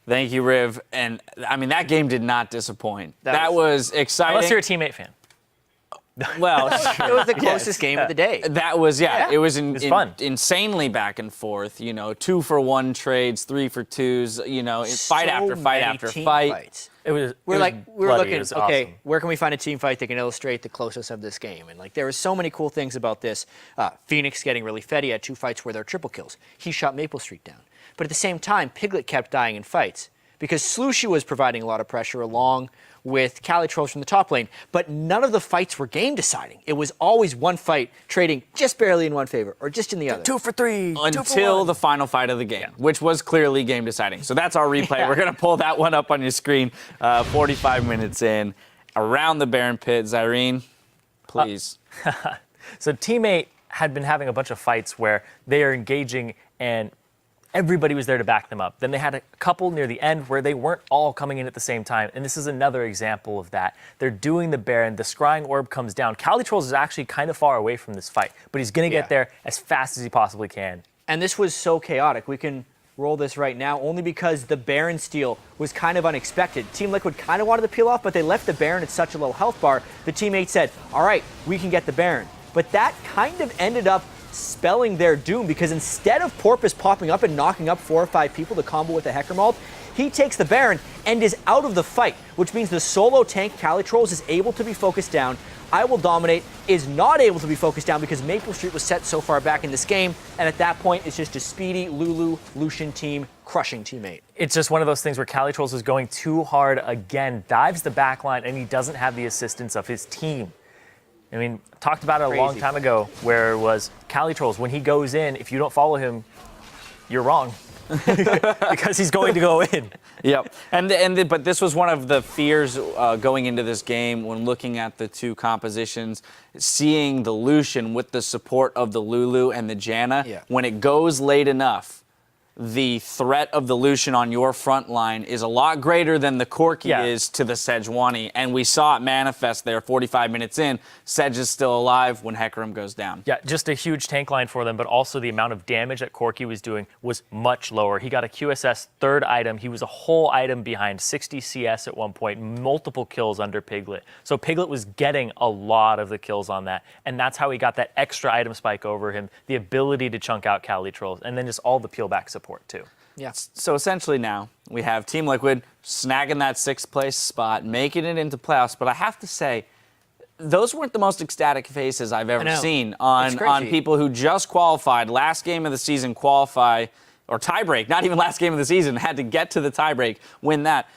Thank you, Riv. And, I mean, that game did not disappoint. That was exciting. Unless you're a teammate fan. Well, it was the closest game of the day. That was, it was, fun. Insanely back and forth. 2-for-1 trades, 3-for-2s, fight after fight after fight. Fights. We're looking, okay, where can we find a team fight that can illustrate the closeness of this game? And there were so many cool things about this. Phoenix getting really fed. He had 2 fights where they're triple kills. He shot Maple Street down. But at the same time, Piglet kept dying in fights because Slushy was providing a lot of pressure along with Cali Trolls from the top lane, but none of the fights were game deciding. It was always one fight trading just barely in one favor or just in the other. 2 for 3. Until the final fight of the game, which was clearly game deciding. So that's our replay. Yeah. We're going to pull that one up on your screen 45 minutes in. Around the Baron pit, Zyrene, please. So Teammate had been having a bunch of fights where they are engaging and everybody was there to back them up. Then they had a couple near the end where they weren't all coming in at the same time, and this is another example of that. They're doing the Baron, the scrying orb comes down. Cali Trolls is actually kind of far away from this fight, but he's going to get there as fast as he possibly can. And this was so chaotic. We can roll this right now only because the Baron steal was kind of unexpected. Team Liquid kind of wanted to peel off, but they left the Baron at such a low health bar. The teammate said, all right, we can get the Baron. But that kind of ended up spelling their doom because instead of Porpoise popping up and knocking up 4 or 5 people to combo with the Heckermalt, he takes the Baron and is out of the fight, which means the solo tank Cali Trolls is able to be focused down. I Will Dominate is not able to be focused down because Maple Street was set so far back in this game, and at that point it's just a speedy Lulu Lucian team crushing Teammate. It's just one of those things where Cali Trolls is going too hard again, dives the backline, and he doesn't have the assistance of his team. I mean, talked about it a long time ago where it was Cali Trolls, when he goes in, if you don't follow him, you're wrong. Because he's going to go in. Yep. But this was one of the fears going into this game when looking at the 2 compositions, seeing the Lucian with the support of the Lulu and the Janna. Yeah. When it goes late enough, the threat of the Lucian on your front line is a lot greater than the Corki is to the Sejuani. And we saw it manifest there 45 minutes in. Sedge is still alive when Hecarim goes down. Yeah, just a huge tank line for them, but also the amount of damage that Corki was doing was much lower. He got a QSS 3rd item. He was a whole item behind 60 CS at one point, multiple kills under Piglet. So Piglet was getting a lot of the kills on that, and that's how he got that extra item spike over him, the ability to chunk out Cali Trolls, and then just all the peel back support too. Yeah. So essentially now we have Team Liquid snagging that 6th place spot, making it into playoffs. But I have to say, those weren't the most ecstatic faces I've ever seen on people who just qualified, last game of the season qualify, or tiebreak, not even last game of the season, had to get to the tiebreak, win that.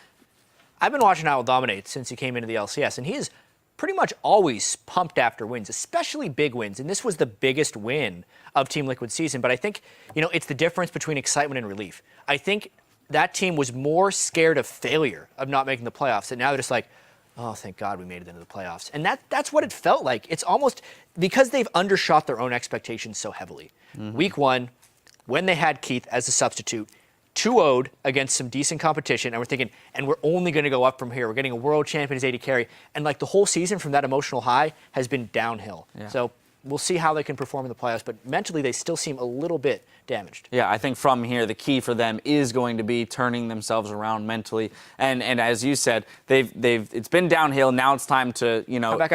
I've been watching I Will Dominate since he came into the LCS, and he is pretty much always pumped after wins, especially big wins. And this was the biggest win of Team Liquid's season. But I think, it's the difference between excitement and relief. I think that team was more scared of failure, of not making the playoffs, and now they're just like, oh, thank God we made it into the playoffs. And that's what it felt like. It's almost because they've undershot their own expectations so heavily. Week 1, when they had Keith as a substitute, 2-0'd against some decent competition, and we're thinking, and we're only going to go up from here. We're getting a world champion as AD carry. And the whole season from that emotional high has been downhill. Yeah. So we'll see how they can perform in the playoffs, but mentally they still seem a little bit damaged. Yeah, I think from here the key for them is going to be turning themselves around mentally. And as you said, it's been downhill. Now it's time to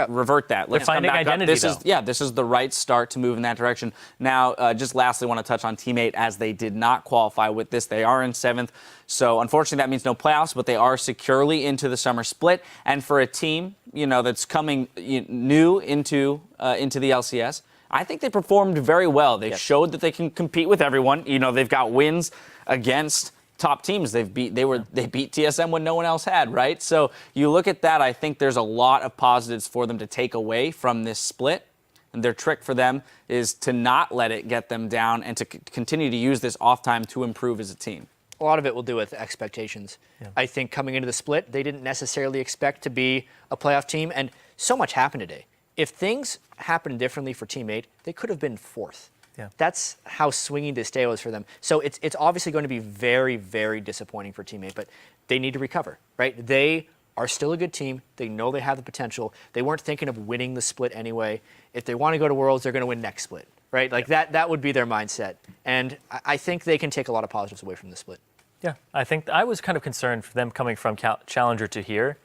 revert that. They're finding identity. This is the right start to move in that direction. Now, just lastly, want to touch on Teammate as they did not qualify with this. They are in 7th. So unfortunately, that means no playoffs, but they are securely into the summer split. And for a team, that's coming new into the LCS, I think they performed very well. They showed that they can compete with everyone. They've got wins against top teams. They beat TSM when no one else had, right? So you look at that, I think there's a lot of positives for them to take away from this split. And their trick for them is to not let it get them down and to continue to use this off time to improve as a team. A lot of it will do with expectations. Yeah. I think coming into the split, they didn't necessarily expect to be a playoff team, and so much happened today. If things happened differently for Teammate, they could have been 4th. Yeah. That's how swinging this day was for them. So it's obviously going to be very, very disappointing for Teammate, but they need to recover, right? They are still a good team. They know they have the potential. They weren't thinking of winning the split anyway. If they want to go to Worlds, they're going to win next split, right? That would be their mindset. And I think they can take a lot of positives away from the split. Yeah, I think I was kind of concerned for them coming from Challenger to here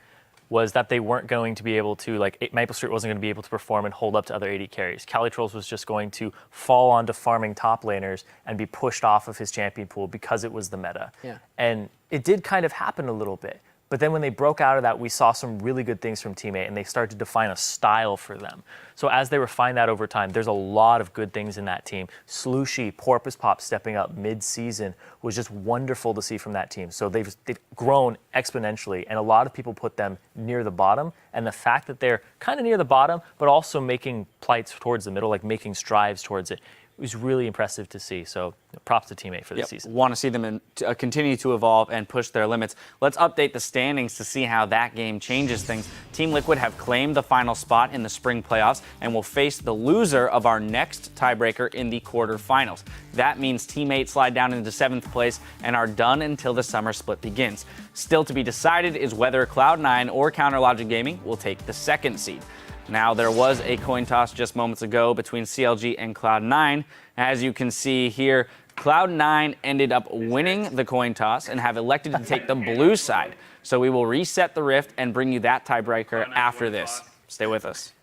was that they weren't going to be able to, like, Maple Street wasn't going to be able to perform and hold up to other AD carries. Cali Trolls was just going to fall onto farming top laners and be pushed off of his champion pool because it was the meta. Yeah. And it did kind of happen a little bit. But then when they broke out of that, we saw some really good things from Teammate, and they started to define a style for them. So as they refine that over time, there's a lot of good things in that team. Slooshy, Porpoise Pop stepping up mid-season was just wonderful to see from that team. So they've grown exponentially, and a lot of people put them near the bottom. And the fact that they're kind of near the bottom, but also making plights towards the middle, like making strives towards it, was really impressive to see. So props to Teammate for this season. Want to see them continue to evolve and push their limits. Let's update the standings to see how that game changes things. Team Liquid have claimed the final spot in the spring playoffs and will face the loser of our next tiebreaker in the quarterfinals. That means Teammate slide down into 7th place and are done until the summer split begins. Still to be decided is whether Cloud9 or CounterLogic Gaming will take the 2nd seed. Now, there was a coin toss just moments ago between CLG and Cloud9. As you can see here, Cloud9 ended up winning the coin toss and have elected to take the blue side. So we will reset the rift and bring you that tiebreaker after this. Stay with us.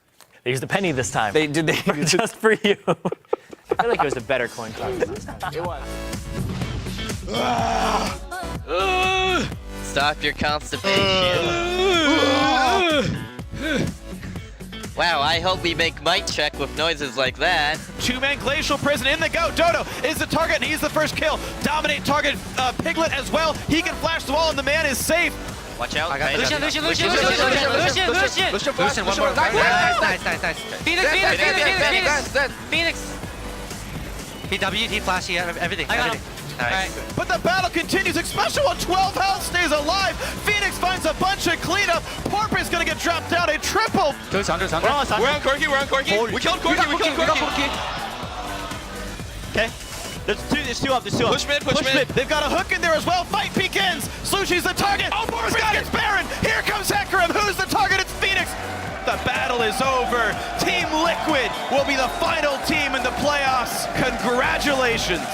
They used a penny this time. They did just for you. I feel like it was a better coin toss than last time. It was. Stop your constipation. Wow, I hope we make mic check with noises like that. Two-man Glacial Prison in the go. Dodo is the target, and he's the first kill. Dominate target Piglet as well. He can flash the wall, and the man is safe. Watch out. Lucian, one more. Nice. Phoenix. He W'd, he flashed, he had everything. I got him. Nice. But the battle continues. Especial on 12 health stays alive. Phoenix finds a bunch of cleanup. Porpoise is going to get dropped down. A triple. We're on Corki. We killed Corki. Okay. There's two up. Push mid. They've got a hook in there as well. Fight begins. Sushi's the target. Oh, Boris gets Baron. Here comes Hecarim. Who's the target? It's Phoenix. The battle is over. Team Liquid will be the final team in the playoffs. Congratulations.